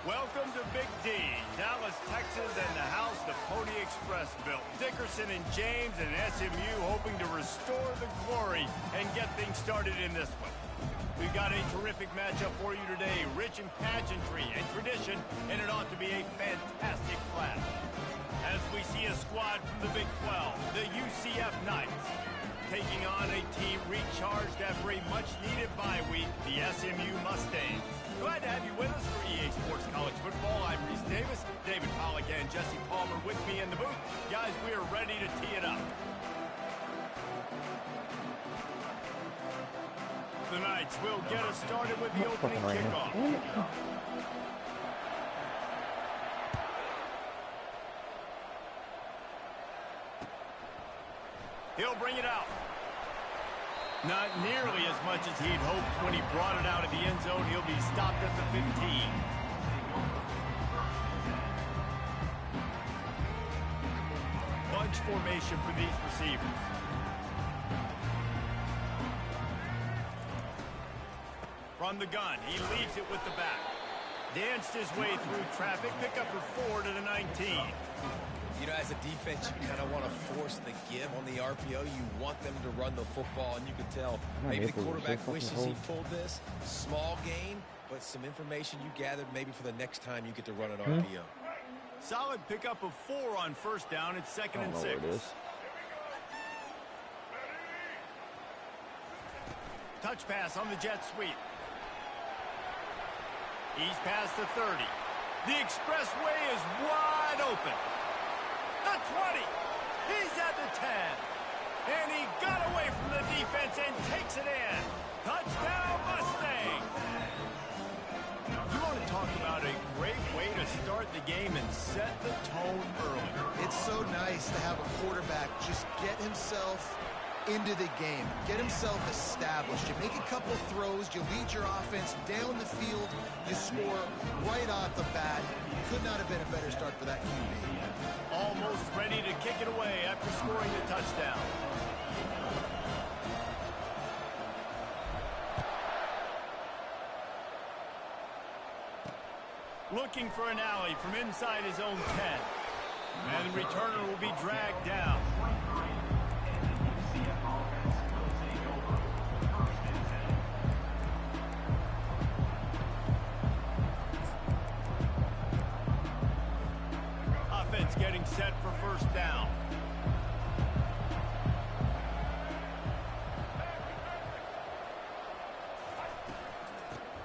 Welcome to Big D, Dallas, Texas, and the house the Pony Express built. Dickerson and James and SMU hoping to restore the glory and get things started in this one. We've got a terrific matchup for you today, rich in pageantry and tradition, and it ought to be a fantastic clash. As we see a squad from the Big 12, the UCF Knights, taking on a team recharged after a much-needed bye week, the SMU Mustangs. Glad to have you with us for EA Sports College Football. I'm Reese Davis, David Pollack, and Jesse Palmer with me in the booth. Guys, we are ready to tee it up. The Knights will get us started with the opening kickoff. He'll bring it out. Not nearly as much as he'd hoped when he brought it out of the end zone. He'll be stopped at the 15. Bunch formation for these receivers. From the gun, he leaves it with the back. Danced his way through traffic, pick up a 4 to the 19. You know, as a defense, you kind of want to force the give on the RPO. You want them to run the football, and you can tell maybe the quarterback wishes he pulled this. Small gain, but some information you gathered maybe for the next time you get to run an RPO. Solid pickup of 4 on first down. It's 2nd and 6. Touch pass on the jet sweep. He's past the 30. The expressway is wide open. The 20. He's at the 10. And he got away from the defense and takes it in. Touchdown, Mustang. You want to talk about a great way to start the game and set the tone early. It's so nice to have a quarterback just get himself into the game, get himself established. You make a couple throws, you lead your offense down the field, you score right off the bat. Could not have been a better start for that QB. Almost ready to kick it away after scoring the touchdown. Looking for an alley from inside his own 10. And the returner will be dragged down. Offense getting set for first down.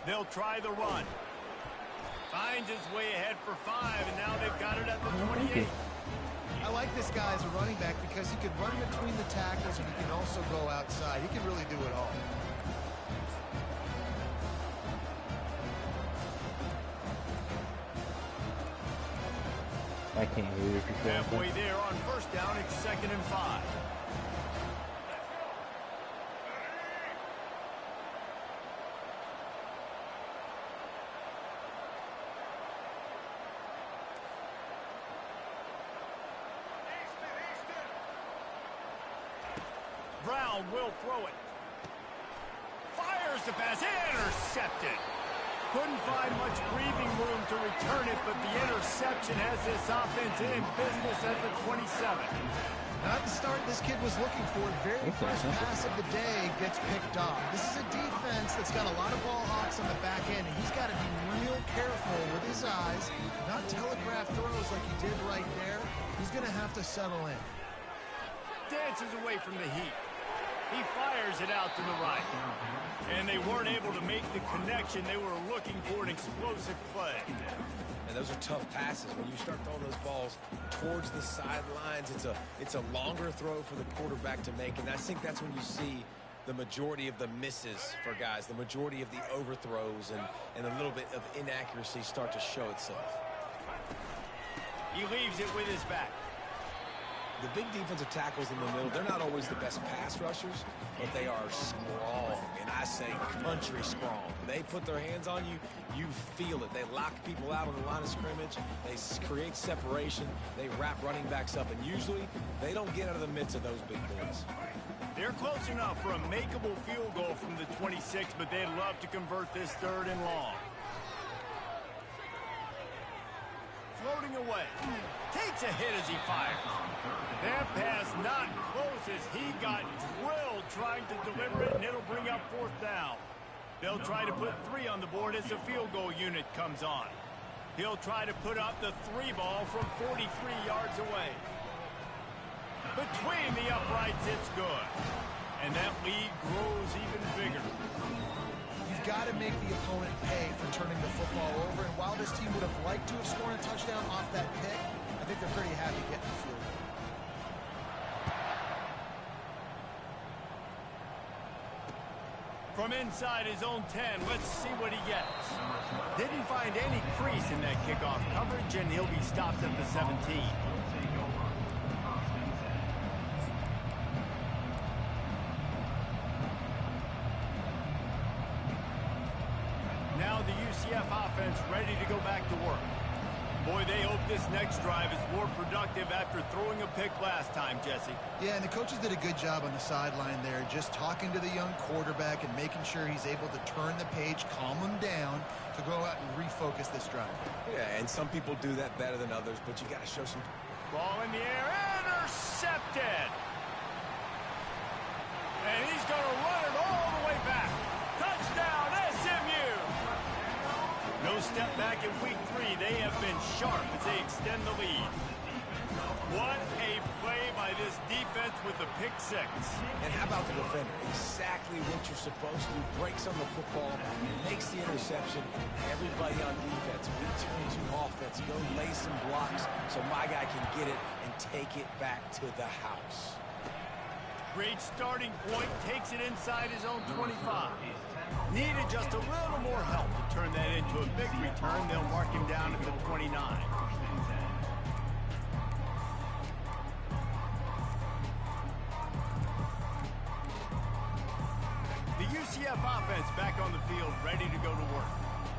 They'll try the run. Finds his way ahead for 5, and now they've got it at the 28. I like this guy as a running back because he can run between the tackles and he can also go outside. He can really do it all. I can't hear you. Halfway there on first down, it's 2nd and 5. Brown will throw it. Fires the pass, intercepted. Couldn't find much breathing room to return it, but the interception has this offense in business at the 27. Not the start this kid was looking for. Very first pass of the day gets picked off. This is a defense that's got a lot of ball hawks on the back end, and he's got to be real careful with his eyes, not telegraph throws like he did right there. He's going to have to settle in. Dances away from the heat. He fires it out to the right. And they weren't able to make the connection. They were looking for an explosive play. And those are tough passes. When you start throwing those balls towards the sidelines, it's a longer throw for the quarterback to make. And I think that's when you see the majority of the misses for guys, the majority of the overthrows and a little bit of inaccuracy start to show itself. He leaves it with his back. The big defensive tackles in the middle, they're not always the best pass rushers, but they are strong, and I say country strong. They put their hands on you, you feel it. They lock people out on the line of scrimmage. They create separation. They wrap running backs up, and usually they don't get out of the midst of those big boys. They're close enough for a makeable field goal from the 26, but they'd love to convert this 3rd and long. floating away. Takes a hit as he fires. That pass not close as he got drilled trying to deliver it, and it'll bring up 4th down. They'll try to put 3 on the board as the field goal unit comes on. He'll try to put up the 3 ball from 43 yards away. Between the uprights, it's good. And that lead grows even bigger. You've got to make the opponent pay for turning the football over. And while this team would have liked to have scored a touchdown off that pick, I think they're pretty happy getting the field goal. From inside his own 10, let's see what he gets. Didn't find any crease in that kickoff coverage, and he'll be stopped at the 17. Now the UCF offense ready to go back to work. Boy, they hope this next drive is more productive after throwing a pick last time, Jesse. Yeah, and the coaches did a good job on the sideline there, just talking to the young quarterback and making sure he's able to turn the page, calm him down to go out and refocus this drive. Yeah, and some people do that better than others, but you got to show some... Ball in the air, intercepted! And he's going to run it all the way back. Touchdown, SMU! No step back in week 3. They have been sharp as they extend the lead. What a play by this defense with the pick 6. And how about the defender? Exactly what you're supposed to do. Breaks on the football, makes the interception. Everybody on defense, return to offense. Go lay some blocks so my guy can get it and take it back to the house. Great starting point, takes it inside his own 25. Needed just a little more help to turn that into a big return. They'll mark him down at the 29. The UCF offense back on the field, ready to go to work.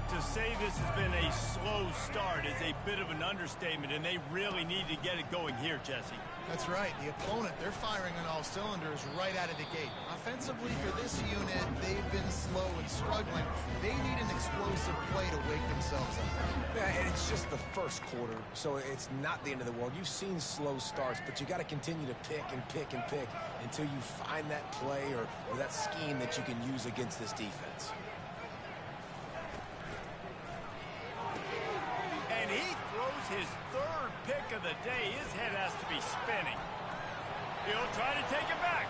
To say this has been a slow start is a bit of an understatement, and they really need to get it going here, Jesse. That's right. The opponent, they're firing on all cylinders right out of the gate. Offensively, for this unit, they've been slow and struggling. They need an explosive play to wake themselves up. Yeah, and it's just the first quarter, so it's not the end of the world. You've seen slow starts, but you got to continue to pick and pick and pick until you find that play or that scheme that you can use against this defense. And he throws his 3rd pick of the day. His head has to be spinning. He'll try to take it back.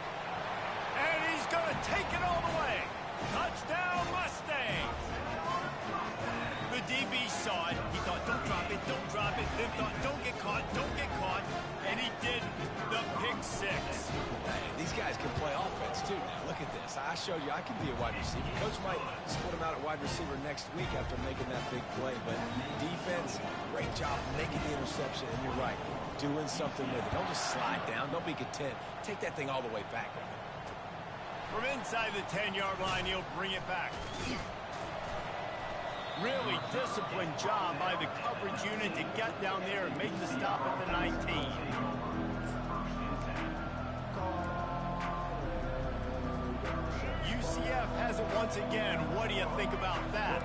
And he's going to take it all the way. Touchdown, Mustangs. The DB saw it. He thought, don't drop it, don't drop it. Then thought, don't get caught, don't get caught. And he did the pick 6. Hey, these guys can play offense, too. Now, look at this. I showed you I can be a wide receiver. Coach might split him out at wide receiver next week after making that big play. But defense, great job making the interception. And you're right, doing something with it. Don't just slide down. Don't be content. Take that thing all the way back. From inside the 10-yard line, he'll bring it back. Really disciplined job by the coverage unit to get down there and make the stop at the 19. UCF has it once again. What do you think about that?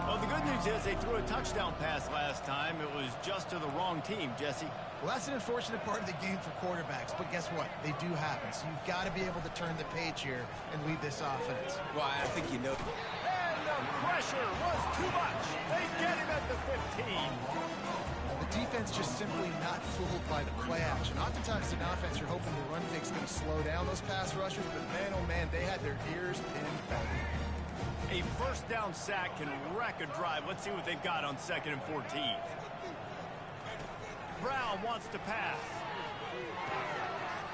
Well, the good news is they threw a touchdown pass last time. It was just to the wrong team, Jesse. Well, that's an unfortunate part of the game for quarterbacks, but guess what? They do happen, so you've got to be able to turn the page here and lead this offense. Well, I think you know. And the pressure was too much. They get him at the 15. The defense just simply not fooled by the play action. Oftentimes in offense, you're hoping the run fake's going to slow down those pass rushers, but man, oh man, they had their ears pinned back. A 1st down sack can wreck a drive. Let's see what they've got on 2nd and 14. Brown wants to pass.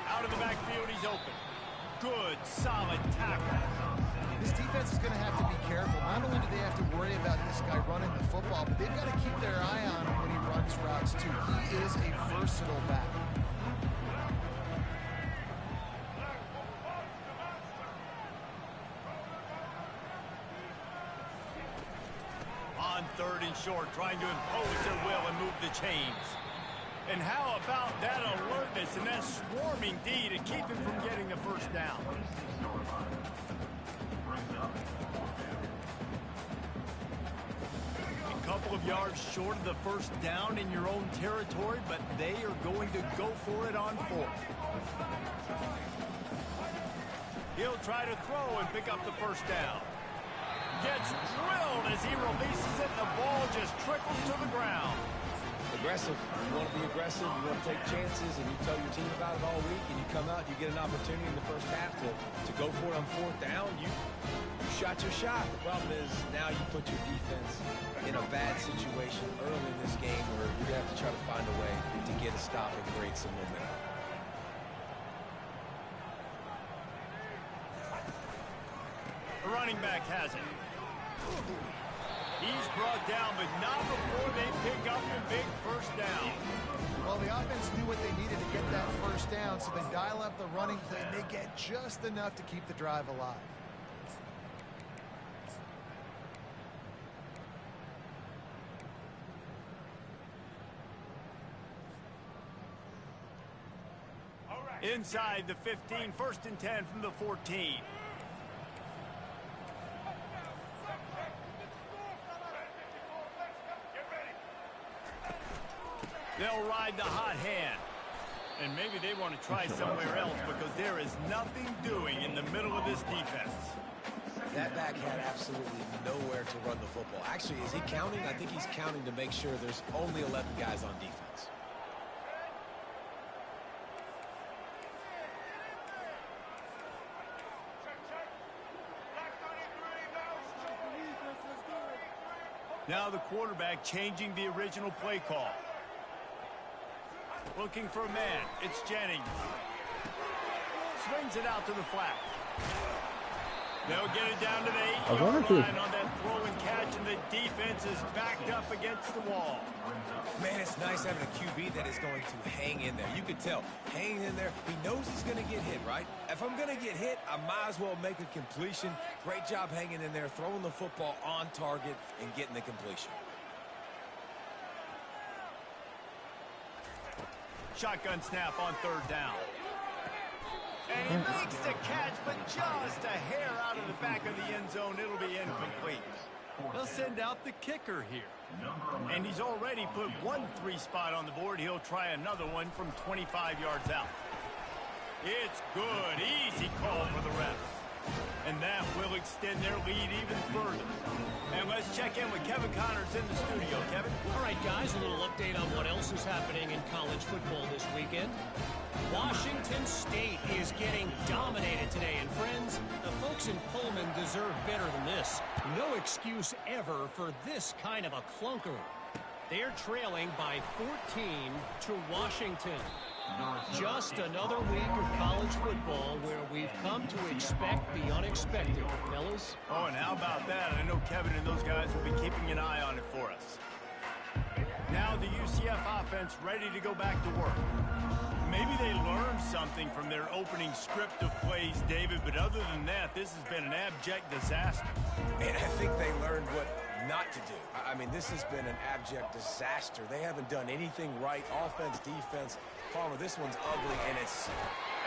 Out of the backfield, he's open. Good, solid tackle. This defense is going to have to be careful. Not only do they have to worry about this guy running the football, but they've got to keep their eye on him when he runs routes, too. He is a versatile back. On 3rd and short, trying to impose their will and move the chains. And how about that alertness and that swarming D to keep him from getting the 1st down? A couple of yards short of the first down in your own territory, but they are going to go for it on 4th. He'll try to throw and pick up the first down. Gets drilled as he releases it, and the ball just trickles to the ground. Aggressive. You want to be aggressive, you want to take chances, and you tell your team about it all week, and you come out, you get an opportunity in the first half to go for it on 4th down. You shot your shot. The problem is now you put your defense in a bad situation early in this game where you're going to have to try to find a way to get a stop and create some momentum. The running back has it. He's brought down, but not before they pick up the big first down. Well, the offense knew what they needed to get that first down, so they dial up the running play, and they get just enough to keep the drive alive. Inside the 15, 1st and 10 from the 14. They'll ride the hot hand. And maybe they want to try somewhere else because there is nothing doing in the middle of this defense. That back had absolutely nowhere to run the football. Actually, is he counting? I think he's counting to make sure there's only 11 guys on defense. Now the quarterback changing the original play call. Looking for a man. It's Jennings. Swings it out to the flat. They'll get it down to the 8-yard line on that throw and catch, and the defense is backed up against the wall. Man, it's nice having a QB that is going to hang in there. You can tell, hanging in there, he knows he's going to get hit, right? If I'm going to get hit, I might as well make a completion. Great job hanging in there, throwing the football on target and getting the completion. Shotgun snap on 3rd down. And he makes the catch, but just a hair out of the back of the end zone. It'll be incomplete. They'll send out the kicker here. And he's already put 1 3 spot on the board. He'll try another one from 25 yards out. It's good. Easy call for the refs. And that will extend their lead even further. And let's check in with Kevin Connors in the studio. Kevin? All right, guys, a little update on what else is happening in college football this weekend. Washington State is getting dominated today. And, friends, the folks in Pullman deserve better than this. No excuse ever for this kind of a clunker. They're trailing by 14 to Washington. Just another week of college football where we've come to expect the unexpected, fellas. Oh, and how about that? I know Kevin and those guys will be keeping an eye on it for us. Now the UCF offense ready to go back to work. Maybe they learned something from their opening script of plays, David, but other than that, this has been an abject disaster. And I think they learned what not to do. I mean, this has been an abject disaster. They haven't done anything right. Offense, defense. Farmer, this one's ugly, and it's...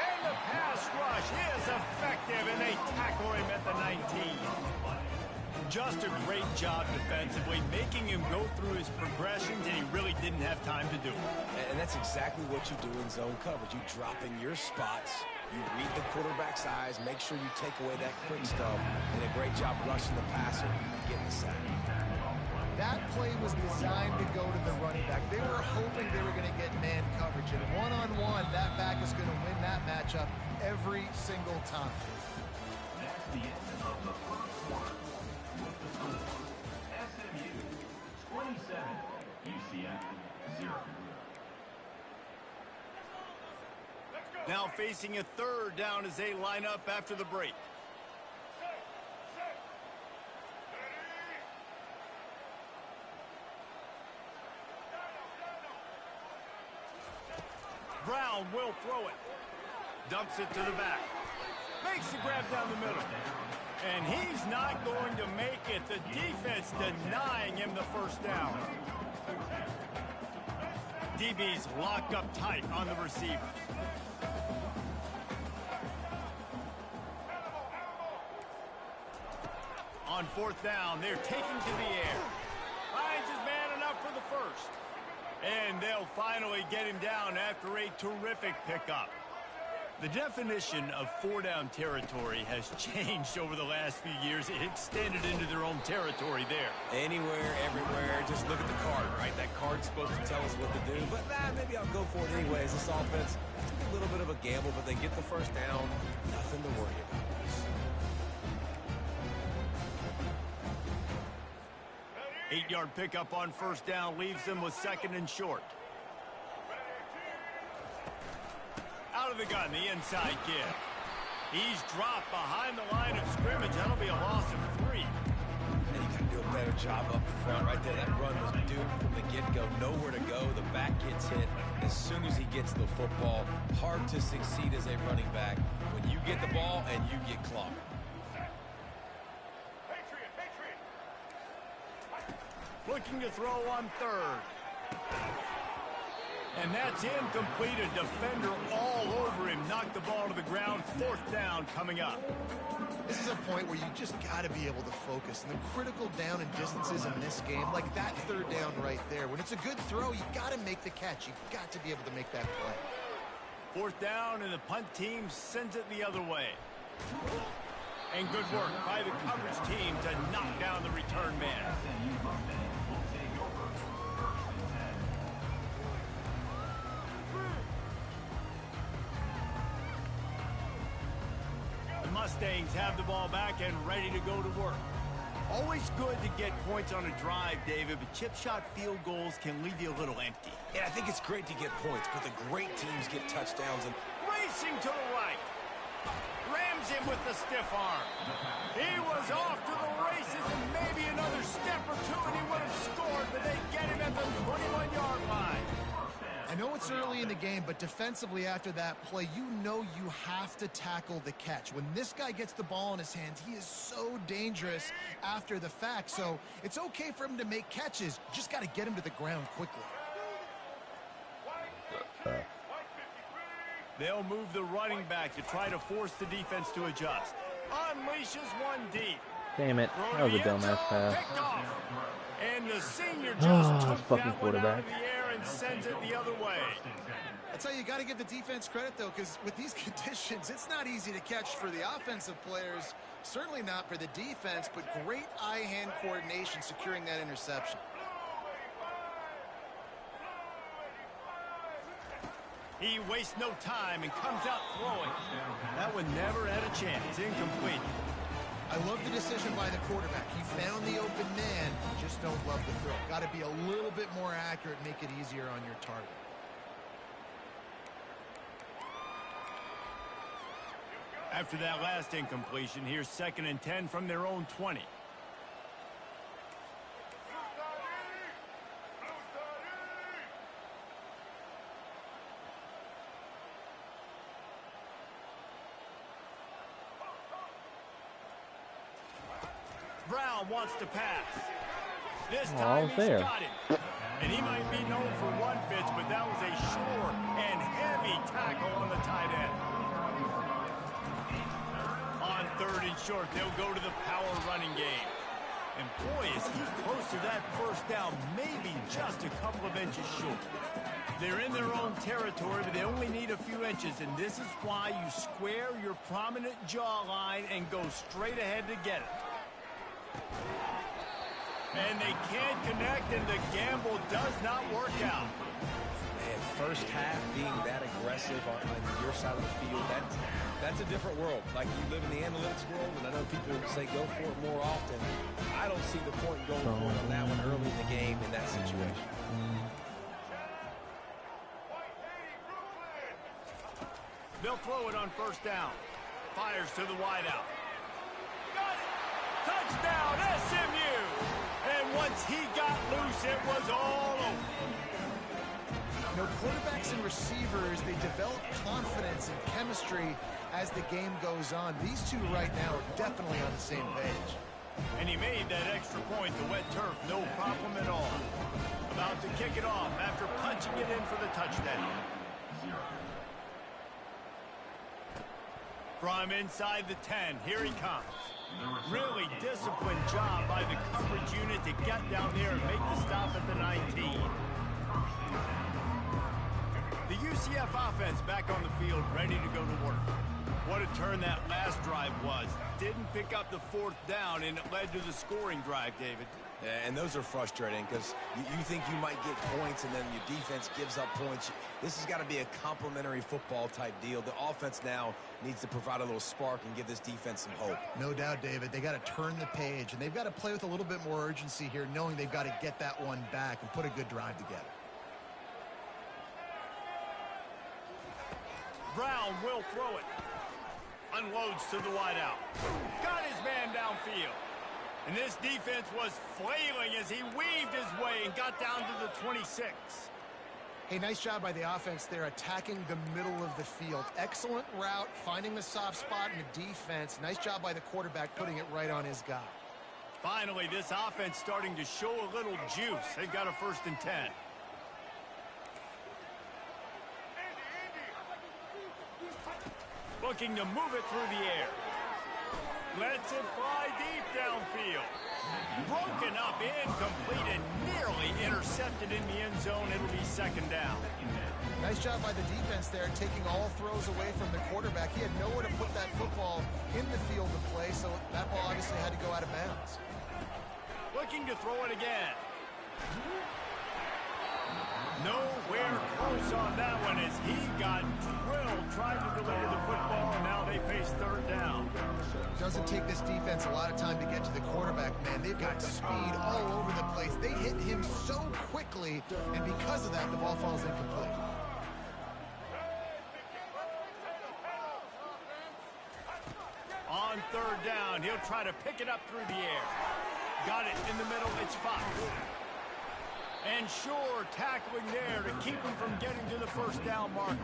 And the pass rush is effective, and they tackle him at the 19. Just a great job defensively, making him go through his progressions, and he really didn't have time to do it. And that's exactly what you do in zone coverage. You drop in your spots, you read the quarterback's eyes, make sure you take away that quick stuff, and a great job rushing the passer and getting the sack. That play was designed to go to the running back. They were hoping they were going to get man coverage. And one-on-one, that back is going to win that matchup every single time. That's the end of the first quarter. With the score, SMU 27, UCF 0. Now facing a 3rd down as they line up after the break. Brown will throw it. Dumps it to the back. Makes the grab down the middle. And he's not going to make it. The defense denying him the first down. DB's locked up tight on the receivers. On 4th down, they're taking to the air. Finds his man, and And they'll finally get him down after a terrific pickup. The definition of four-down territory has changed over the last few years. It extended into their own territory there. Anywhere, everywhere, just look at the card, right? That card's supposed to tell us what to do, but maybe I'll go for it anyways. This offense, it's a little bit of a gamble, but they get the first down. Nothing to worry about. 8-yard pickup on first down leaves them with second and short. Out of the gun, the inside give. He's dropped behind the line of scrimmage. That'll be a loss of 3. And you got to do a better job up front right there. That run was doomed from the get-go. Nowhere to go. The back gets hit as soon as he gets the football. Hard to succeed as a running back when you get the ball and you get clogged. Looking to throw on third. And that's incomplete. A defender all over him. Knocked the ball to the ground. Fourth down coming up. This is a point where you just got to be able to focus. And the critical down and distances in this game, like that third down right there. When it's a good throw, you got to make the catch. You got to be able to make that play. Fourth down, and the punt team sends it the other way. And good work by the coverage team to knock down the return man. Mustangs have the ball back and ready to go to work. Always good to get points on a drive, David, but chip shot field goals can leave you a little empty. Yeah, I think it's great to get points, but the great teams get touchdowns. And racing to the right. Rams him with the stiff arm. He was off to the races, and maybe another step or two and he would have scored, but they get him at the 21-yard line. I know it's early in the game, but defensively after that play, you know you have to tackle the catch. When this guy gets the ball in his hands, he is so dangerous after the fact. So it's okay for him to make catches. You just got to get him to the ground quickly. They'll move the running back to try to force the defense to adjust. Unleashes one deep. Damn it. That was a dumbass pass. And the senior just took fucking that one out quarterback. of the air and sends it the other way. That's how you got to give the defense credit, though, because with these conditions, it's not easy to catch for the offensive players. Certainly not for the defense, but great eye-hand coordination securing that interception. He wastes no time and comes out throwing. That one never had a chance. Incomplete. I love the decision by the quarterback. He found the open man. Just don't love the throw. Got to be a little bit more accurate, make it easier on your target. After that last incompletion, here's 2nd and 10 from their own 20. Brown wants to pass. This time he's got it. And he might be known for one pitch, but that was a sure and heavy tackle on the tight end. On 3rd and short, they'll go to the power running game. And boy, is he close to that first down, maybe just a couple of inches short. They're in their own territory, but they only need a few inches, and this is why you square your prominent jawline and go straight ahead to get it. And they can't connect, and the gamble does not work out. Man, first half being that aggressive on your side of the field, that's a different world. Like, you live in the analytics world, and I know people say go for it more often. I don't see the point going for it on that one early in the game in that situation. They'll throw it on first down. Fires to the wideout. Got it! Touchdown, SMU! And once he got loose, it was all over. You know, quarterbacks and receivers, they develop confidence and chemistry as the game goes on. These two right now are definitely on the same page. And he made that extra point, the wet turf, no problem at all. About to kick it off after punching it in for the touchdown. From inside the 10, here he comes. Really disciplined job by the coverage unit to get down there and make the stop at the 19. UCF offense back on the field, ready to go to work. What a turn that last drive was. Didn't pick up the 4th down, and it led to the scoring drive, David. Yeah, and those are frustrating because you think you might get points and then your defense gives up points. This has got to be a complementary football type deal. The offense now needs to provide a little spark and give this defense some hope. No doubt, David. They got to turn the page, and they've got to play with a little bit more urgency here, knowing they've got to get that one back and put a good drive together. Brown will throw it. Unloads to the wideout. Got his man downfield. And this defense was flailing as he weaved his way and got down to the 26. Hey, nice job by the offense there, attacking the middle of the field. Excellent route, finding the soft spot in the defense. Nice job by the quarterback putting it right on his guy. Finally, this offense starting to show a little juice. They've got a 1st and 10. Looking to move it through the air. Lets it fly deep downfield. Broken up, incomplete, and nearly intercepted in the end zone. It'll be 2nd down. Nice job by the defense there, taking all throws away from the quarterback. He had nowhere to put that football in the field to play, so that ball obviously had to go out of bounds. Looking to throw it again. Nowhere close on that one as he got drilled trying to deliver the football, and now they face 3rd down. Doesn't take this defense a lot of time to get to the quarterback, man. They've got speed all over the place. They hit him so quickly, and because of that, the ball falls incomplete. On 3rd down, he'll try to pick it up through the air. Got it in the middle. It's Fox. And sure, tackling there to keep him from getting to the 1st down marker.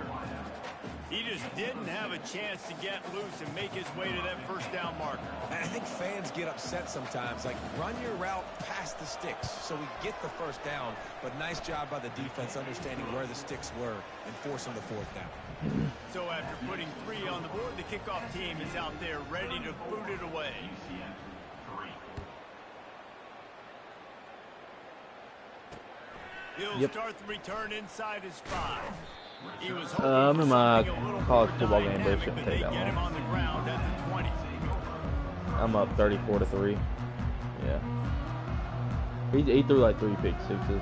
He just didn't have a chance to get loose and make his way to that 1st down marker. And I think fans get upset sometimes. Like, run your route past the sticks so we get the 1st down. But nice job by the defense understanding where the sticks were and forcing the 4th down. So after putting 3 on the board, the kickoff team is out there ready to boot it away. He'll start the return inside his 5. He was I'm in my college football game, but it shouldn't take that long. On the ground at the 20. I'm up 34-3. Yeah. He threw like 3 pick sixes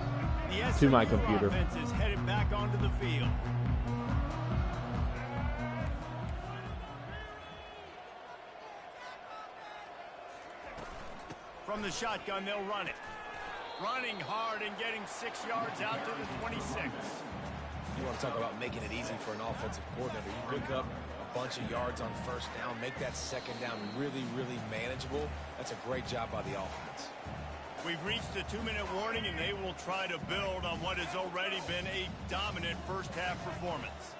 to my computer. Offense is headed back onto the field. From the shotgun, they'll run it. Running hard and getting 6 yards out to the 26. You want to talk about making it easy for an offensive coordinator. You pick up a bunch of yards on 1st down, make that 2nd down really, really manageable. That's a great job by the offense. We've reached the 2-minute warning, and they will try to build on what has already been a dominant 1st half performance.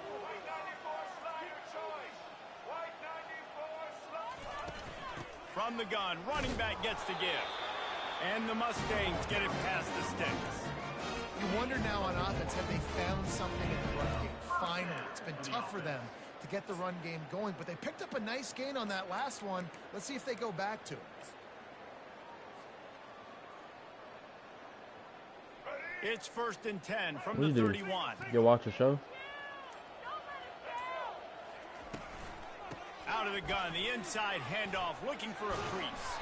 From the gun, running back gets the give. And the Mustangs get it past the sticks. You wonder now on offense, have they found something in the run game? Finally, it's been tough for them to get the run game going, but they picked up a nice gain on that last one. Let's see if they go back to it. It's 1st and 10 from the 31. You watch the show? Out of the gun, the inside handoff, looking for a crease.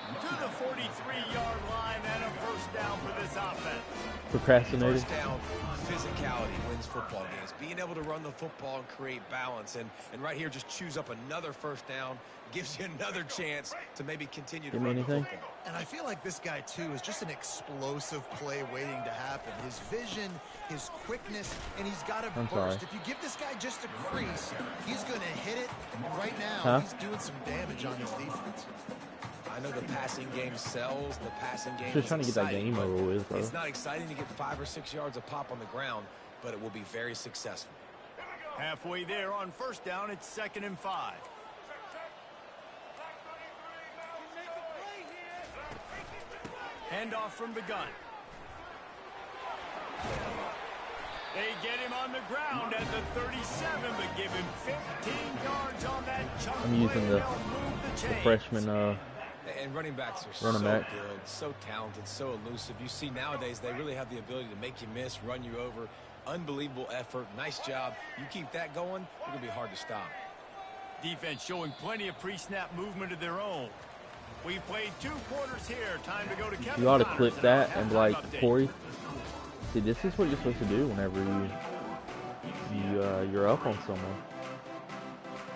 To the 43-yard line and a 1st down for this offense. Procrastinating. 1st down, physicality wins football games. Being able to run the football and create balance. And right here, just choose up another 1st down. Gives you another chance to maybe continue to run the football. And I feel like this guy, too, is just an explosive play waiting to happen. His vision, his quickness, and he's got a burst. If you give this guy just a crease, he's going to hit it. And right now, he's doing some damage on his defense. I know the passing game sells. The passing game just trying to get that game over with, bro. It's not exciting to get 5 or 6 yards of pop on the ground, but it will be very successful. Halfway there on 1st down, it's 2nd and 5. Handoff from the gun. They get him on the ground at the 37, but give him 15 yards on that chunk. I'm using the freshman And running backs are so good, so talented, so elusive. You see nowadays they really have the ability to make you miss, run you over. Unbelievable effort. Nice job. You keep that going, it's going to be hard to stop. Defense showing plenty of pre-snap movement of their own. We've played 2 quarters here. Time to go to Kevin. You ought to clip that and be like, Corey, see, this is what you're supposed to do whenever you're up on someone.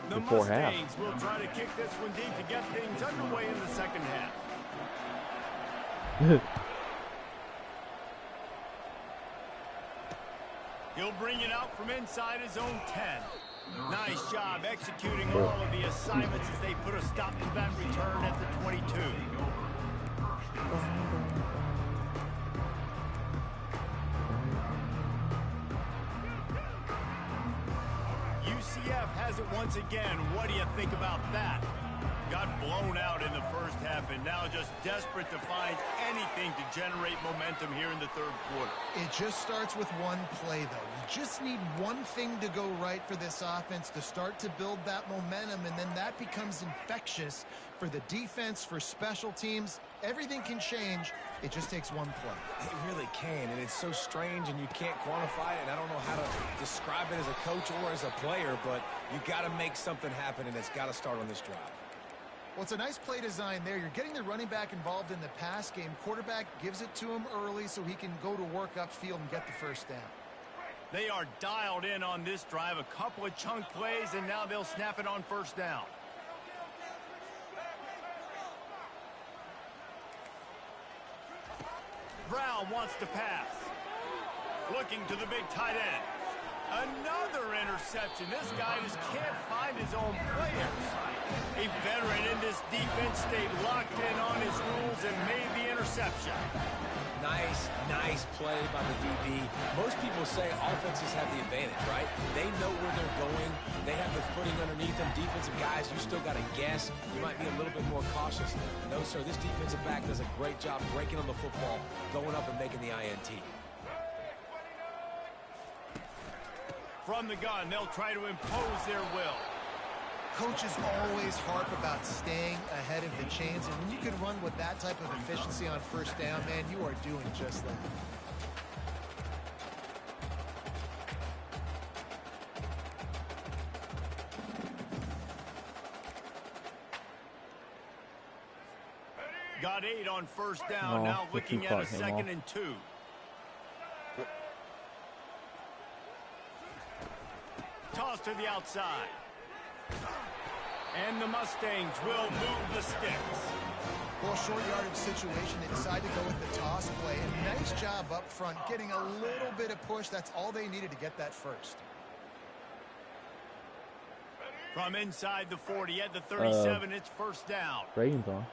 The Before half. Mustangs will try to kick this one deep to get things underway in the second half. He'll bring it out from inside his own 10. Nice job executing all of the assignments as they put a stop to that return at the 22. UCF has it once again. What do you think about that? Got blown out in the first half and now just desperate to find anything to generate momentum here in the third quarter. It just starts with one play, though. You just need one thing to go right for this offense to start to build that momentum, and then that becomes infectious for the defense, for special teams. Everything can change. It just takes one play. It really can, and it's so strange, and you can't quantify it, and I don't know how to describe it as a coach or as a player, but you got to make something happen, and it's got to start on this drive. Well, it's a nice play design there. You're getting the running back involved in the pass game. Quarterback gives it to him early so he can go to work upfield and get the first down. They are dialed in on this drive. A couple of chunk plays, and now they'll snap it on first down. Brown wants to pass. Looking to the big tight end. Another interception. This guy just can't find his own players. A veteran in this defense stayed locked in on his rules and made the interception. Nice play by the DB. Most people say offenses have the advantage, right? They know where they're going. They have the footing underneath them. Defensive guys, you still got to guess. You might be a little bit more cautious. No, sir, this defensive back does a great job breaking on the football, going up and making the INT. From the gun, they'll try to impose their will. Coaches always harp about staying ahead of the chains, and when you can run with that type of efficiency on first down, man, you are doing just that. Got 8 on first down, now looking at a 2nd and 2. Toss to the outside. And the Mustangs will move the sticks. Well, short yardage situation, they decide to go with the toss play. And nice job up front, getting a little bit of push. That's all they needed to get that first. From inside the 40 at the 37, it's first down. Ratings on.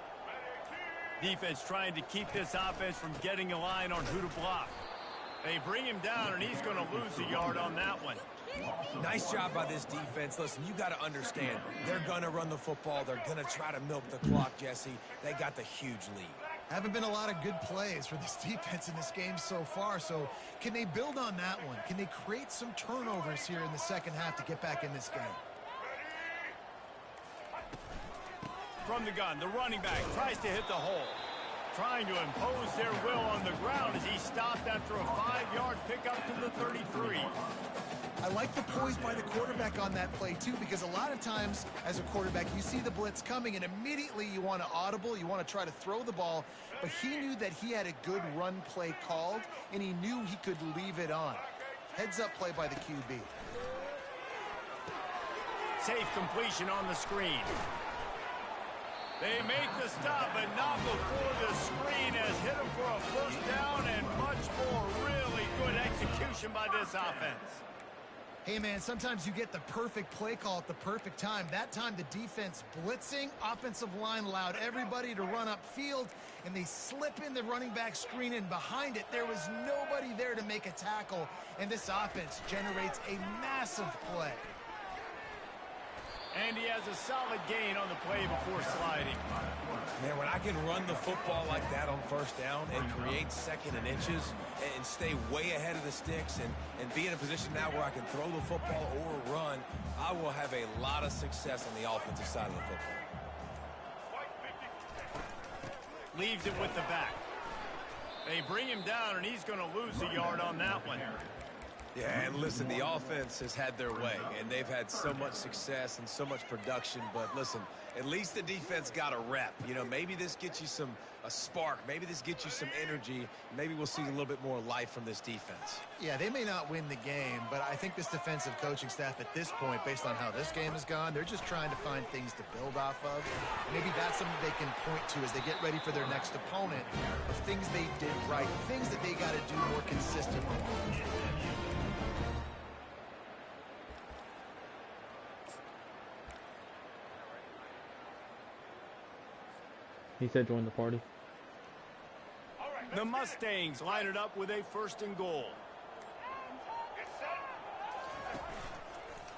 Defense trying to keep this offense from getting a line on who to block. They bring him down, and he's going to lose a yard on that one. Nice job by this defense. Listen, you got to understand, they're going to run the football. They're going to try to milk the clock, Jesse. They got the huge lead. Haven't been a lot of good plays for this defense in this game so far, so can they build on that one? Can they create some turnovers here in the second half to get back in this game? From the gun, the running back tries to hit the hole. Trying to impose their will on the ground as he stopped after a 5-yard pickup to the 33. I like the poise by the quarterback on that play, too, because a lot of times as a quarterback, you see the blitz coming, and immediately you want to audible, you want to try to throw the ball, but he knew that he had a good run play called, and he knew he could leave it on. Heads-up play by the QB. Safe completion on the screen. They make the stop, but not before the screen has hit him for a first down and much more. Really good execution by this offense. Hey, man, sometimes you get the perfect play call at the perfect time. That time the defense blitzing, offensive line allowed everybody to run upfield, and they slip in the running back screen, and behind it there was nobody there to make a tackle, and this offense generates a massive play. And he has a solid gain on the play before sliding. Man, when I can run the football like that on first down and create 2nd and inches and stay way ahead of the sticks and be in a position now where I can throw the football or run, I will have a lot of success on the offensive side of the football. leaves it with the back. They bring him down, and he's going to lose a yard on that one. Yeah, and listen, the offense has had their way, and they've had so much success and so much production. But listen, at least the defense got a rep. You know, maybe this gets you a spark. Maybe this gets you some energy. Maybe we'll see a little bit more life from this defense. Yeah, they may not win the game, but I think this defensive coaching staff at this point, based on how this game has gone, they're just trying to find things to build off of. Maybe that's something they can point to as they get ready for their next opponent, of things they did right, things that they got to do more consistently. He said join the party. The Mustangs line it up with a 1st and goal.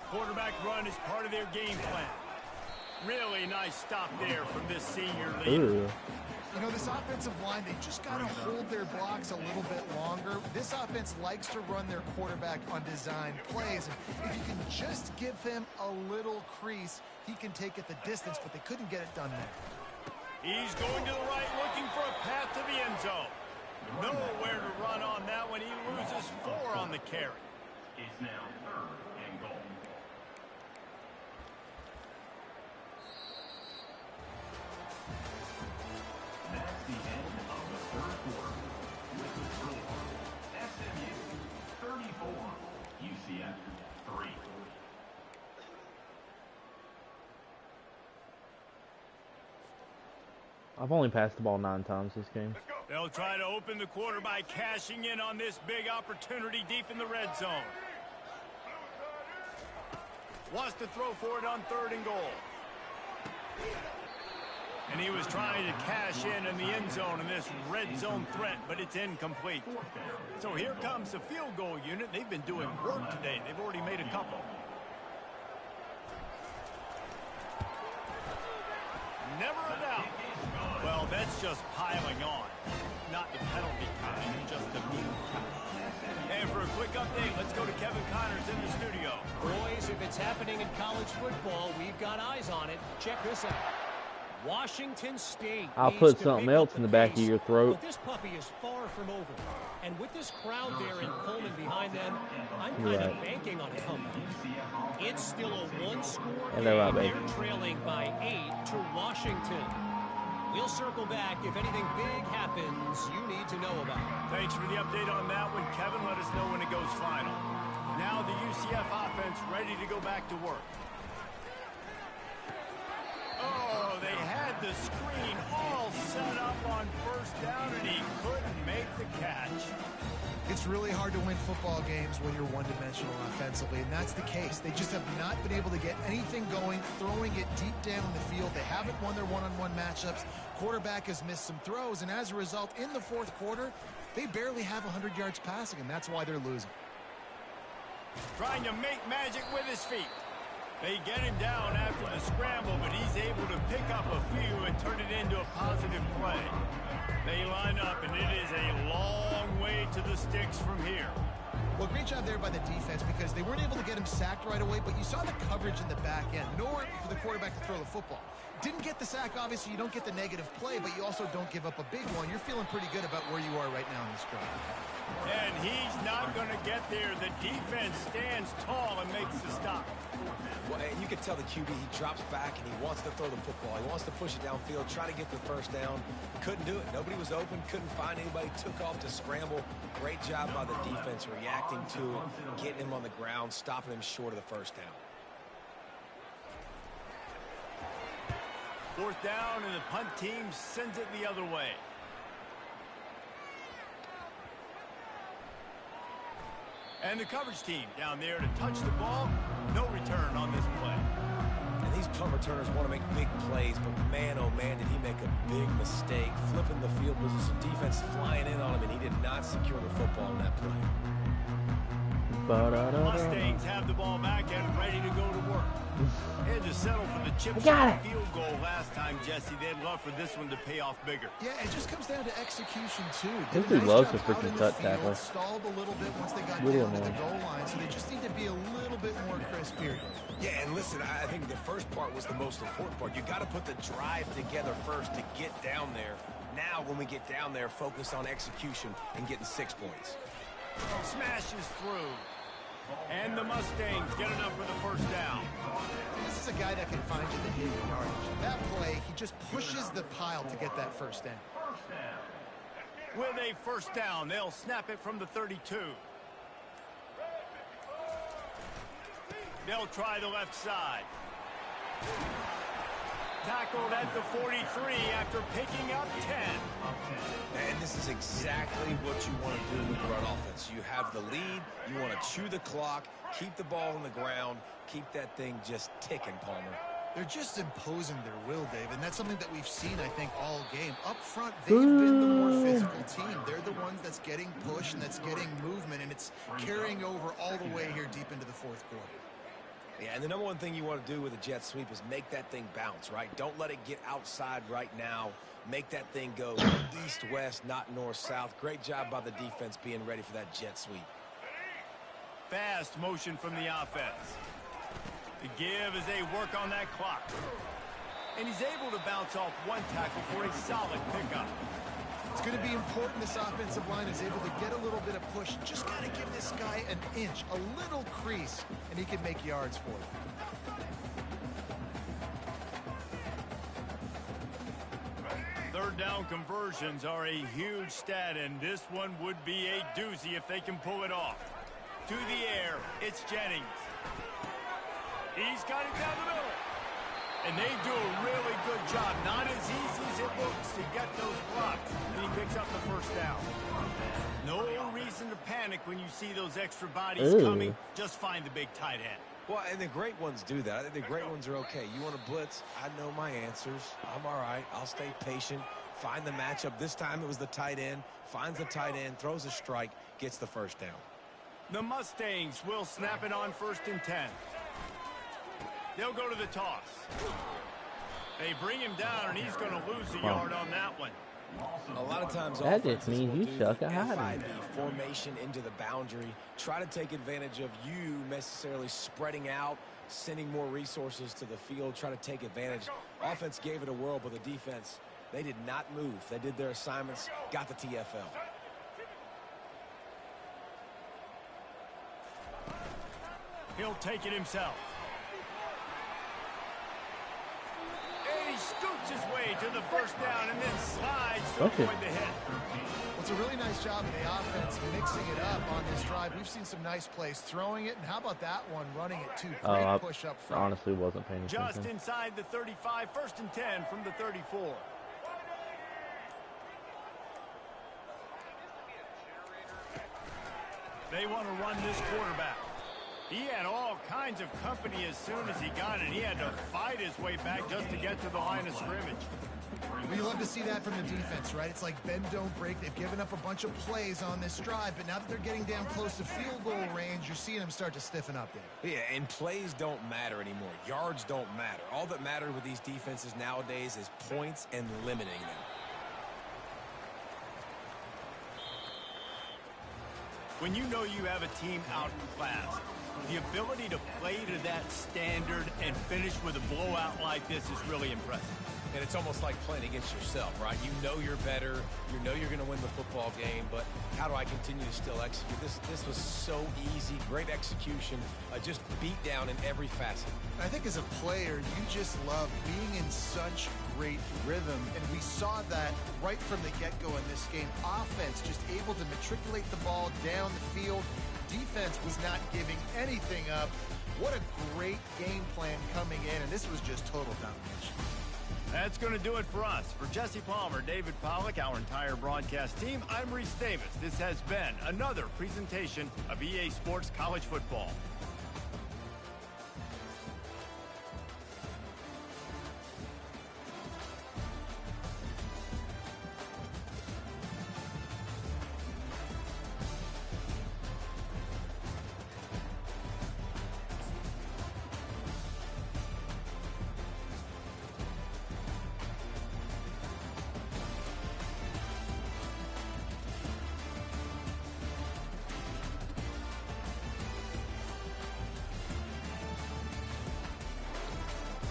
Quarterback run is part of their game plan. Really nice stop there from this senior leader. Ooh. You know, this offensive line, they just got to hold their blocks a little bit longer. This offense likes to run their quarterback on design plays. And if you can just give him a little crease, he can take it the distance, but they couldn't get it done there. He's going to the right, looking for a path to the end zone. Nowhere to run on that one. He loses 4 on the carry. It's now 3rd and goal. That's the end of the 3rd quarter. With the score, SMU 34, UCF 3. I've only passed the ball 9 times this game. They'll try to open the quarter by cashing in on this big opportunity deep in the red zone. Wants to throw for it on 3rd and goal. And he was trying to cash in the end zone in this red zone threat, but it's incomplete. So here comes the field goal unit. They've been doing work today. They've already made a couple. Never a doubt. Well, that's just piling on. Not the penalty kind, just the mean kind. And for a quick update, let's go to Kevin Connors in the studio. Boys, if it's happening in college football, we've got eyes on it. Check this out. Washington State. I'll put something else in the back of your throat. But this puppy is far from over. And with this crowd there in Pullman behind them, I'm kind of banking on a comeback. It's still a 1-score game. They're trailing by 8 to Washington. We'll circle back if anything big happens you need to know about. Thanks for the update on that one, Kevin. Let us know when it goes final. Now the UCF offense ready to go back to work. Oh, they had the screen all set up on 1st down, and he couldn't make the catch. It's really hard to win football games when you're one-dimensional offensively, and that's the case. They just have not been able to get anything going, throwing it deep down the field. They haven't won their one-on-one matchups. Quarterback has missed some throws, and as a result, in the 4th quarter, they barely have 100 yards passing, and that's why they're losing. Trying to make magic with his feet. They get him down after the scramble, but he's able to pick up a few and turn it into a positive play. They line up, and it is a long way to the sticks from here. Well, great job there by the defense because they weren't able to get him sacked right away, but you saw the coverage in the back end. Nowhere for the quarterback to throw the football. Didn't get the sack, obviously. You don't get the negative play, but you also don't give up a big one. You're feeling pretty good about where you are right now in this drive. And he's not going to get there. The defense stands tall and makes the stop. Well, and you can tell the QB, he drops back and he wants to throw the football. He wants to push it downfield, try to get the 1st down. Couldn't do it. Nobody was open, couldn't find anybody, took off to scramble. Great job by the defense reacting to it, getting him on the ground, stopping him short of the 1st down. 4th down, and the punt team sends it the other way. And the coverage team down there to touch the ball. No return on this play. And these punt returners want to make big plays, but man, oh man, did he make a big mistake. Flipping the field position, defense flying in on him, and he did not secure the football in that play. Mustangs have the ball back and ready to go to work. They had to settle for the chip shot field goal last time, Jesse. They'd love for this one to pay off bigger. Yeah, it just comes down to execution, too. This dude loves the freaking cut tackle. Stalled a little bit once they got down to the goal line, so they just need to be a little bit more crisp here. Yeah, and listen, I think the first part was the most important part. You got to put the drive together first to get down there. Now, when we get down there, focus on execution and getting 6 points. Smashes through. And the Mustangs get enough for the first down. This is a guy that can find you the hidden yardage. That play, he just pushes the pile to get that first down. With a first down, they'll snap it from the 32. They'll try the left side. Tackled at the 43 after picking up 10. And this is exactly what you want to do with the run offense. You have the lead. You want to chew the clock, keep the ball on the ground, keep that thing just ticking, Palmer. They're just imposing their will, Dave, and that's something that we've seen, I think, all game. Up front, they've been the more physical team. They're the ones that's getting push and that's getting movement, and it's carrying over all the way here deep into the fourth quarter. Yeah, and the number one thing you want to do with a jet sweep is make that thing bounce, right? Don't let it get outside right now. Make that thing go east-west, not north-south. Great job by the defense being ready for that jet sweep. Fast motion from the offense. The give as they work on that clock. And he's able to bounce off one tackle for a solid pickup. It's going to be important this offensive line is able to get a little bit of push. Just got to give this guy an inch, a little crease, and he can make yards for you. Third down conversions are a huge stat, and this one would be a doozy if they can pull it off. To the air, it's Jennings. He's got it down the middle. And they do a really good job. Not as easy as it looks to get those blocks. And he picks up the first down. No reason to panic when you see those extra bodies coming. Just find the big tight end. Well, and the great ones do that. I think the great ones are okay. You want to blitz? I know my answers. I'm all right. I'll stay patient. Find the matchup. This time it was the tight end. Finds the tight end, throws a strike, gets the first down. The Mustangs will snap it on 1st and 10. They'll go to the toss. They bring him down, and he's going to lose a yard on that one. A lot of times that just means you suck at hiding. Formation into the boundary. Try to take advantage of you necessarily spreading out, sending more resources to the field. Try to take advantage. Offense gave it a whirl, but the defense, they did not move. They did their assignments, got the TFL. He'll take it himself. And he scoots his way to the first down and then slides to avoid the hit. Well, it's a really nice job of the offense mixing it up on this drive. We've seen some nice plays throwing it, and how about that one running it too? Great push up front. Honestly wasn't paying attention. Just inside the 35, 1st and 10 from the 34. They want to run this quarterback. He had all kinds of company as soon as he got it. He had to fight his way back just to get to the line of scrimmage. Well, you love to see that from the defense, right? It's like bend, don't break. They've given up a bunch of plays on this drive, but now that they're getting down close to field goal range, you're seeing them start to stiffen up there. Yeah, and plays don't matter anymore. Yards don't matter. All that matters with these defenses nowadays is points and limiting them. When you know you have a team outclassed, the ability to play to that standard and finish with a blowout like this is really impressive. And it's almost like playing against yourself, right? You know you're better. You know you're going to win the football game, but how do I continue to still execute? This was so easy. Great execution. Just beat down in every facet. I think as a player, you just love being in such great rhythm, and we saw that right from the get-go in this game. Offense just able to matriculate the ball down the field. Defense was not giving anything up. What a great game plan coming in, and this was just total domination. That's going to do it for us. For Jesse Palmer, David Pollack, our entire broadcast team, I'm Reese Davis. This has been another presentation of EA Sports College Football.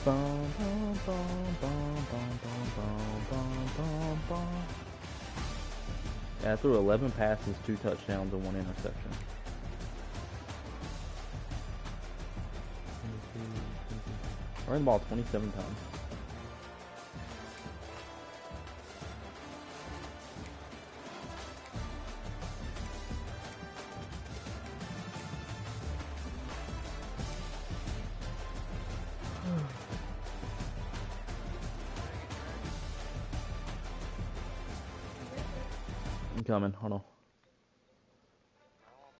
Bum, bum, bum, bum, bum, bum, bum, bum, bum. Yeah, I threw 11 passes, 2 touchdowns, and 1 interception. I ran the ball 27 times. I'm coming, hold on.